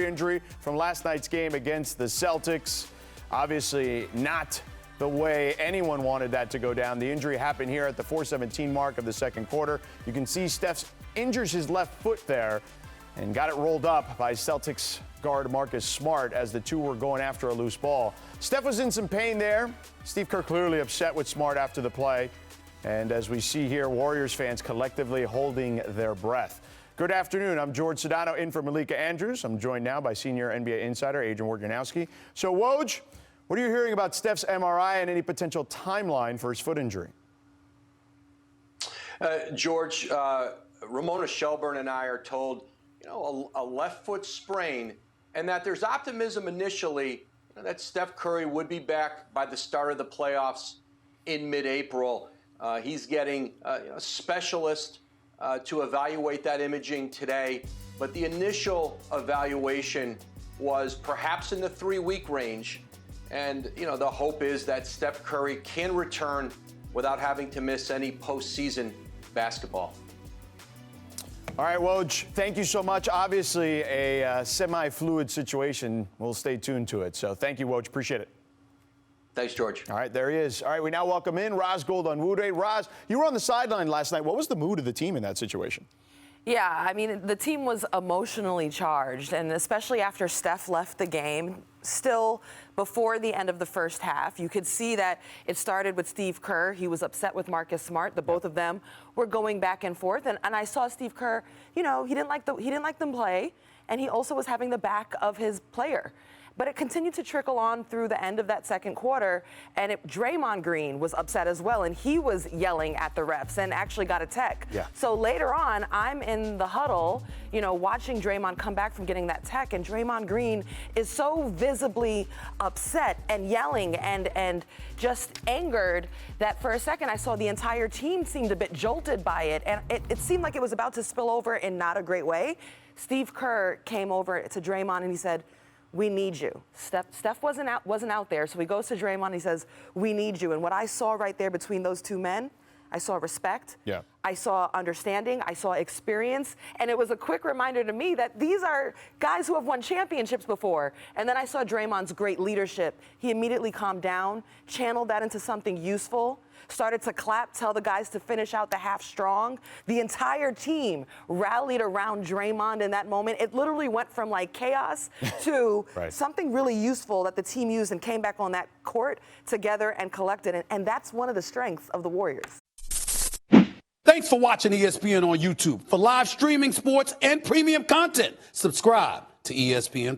injury from last night's game against the Celtics. Obviously not the way anyone wanted that to go down. The injury happened here at the 4:17 mark of the second quarter. You can see Steph injures his left foot there and got it rolled up by Celtics guard Marcus Smart as the two were going after a loose ball. Steph was in some pain there. Steve Kerr clearly upset with Smart after the play. And as we see here, Warriors fans collectively holding their breath. Good afternoon. I'm George Sedano in for Malika Andrews. I'm joined now by senior NBA insider Adrian Wojnarowski. So, Woj, what are you hearing about Steph's MRI and any potential timeline for his foot injury? George, Ramona Shelburne and I are told, a left foot sprain, and that there's optimism initially that Steph Curry would be back by the start of the playoffs in mid-April. He's getting a specialist to evaluate that imaging today, but the initial evaluation was perhaps in the 3-week range. And, the hope is that Steph Curry can return without having to miss any postseason basketball. All right, Woj, thank you so much. Obviously, a semi-fluid situation. We'll stay tuned to it. So thank you, Woj. Appreciate it. Thanks, George. All right, there he is. All right, we now welcome in Raz Goldanwude. Raz, you were on the sideline last night. What was the mood of the team in that situation? Yeah, I mean, the team was emotionally charged, and especially after Steph left the game, still before the end of the first half, you could see that it started with Steve Kerr. He was upset with Marcus Smart. The both of them were going back and forth, and I saw Steve Kerr, he didn't like them play, and he also was having the back of his player. But it continued to trickle on through the end of that second quarter, and Draymond Green was upset as well, and he was yelling at the refs and actually got a tech. Yeah. So later on, I'm in the huddle, watching Draymond come back from getting that tech, and Draymond Green is so visibly upset and yelling and just angered that for a second I saw the entire team seemed a bit jolted by it, and it seemed like it was about to spill over in not a great way. Steve Kerr came over to Draymond and he said, "We need you." Steph wasn't out there, so he goes to Draymond and he says, "We need you." And what I saw right there between those two men, I saw respect. Yeah. I saw understanding. I saw experience. And it was a quick reminder to me that these are guys who have won championships before. And then I saw Draymond's great leadership. He immediately calmed down, channeled that into something useful, started to clap, tell the guys to finish out the half strong. The entire team rallied around Draymond in that moment. It literally went from like chaos to Right. something really useful that the team used and came back on that court together and collected. And that's one of the strengths of the Warriors. Thanks for watching ESPN on YouTube. For live streaming, sports, and premium content, subscribe to ESPN+.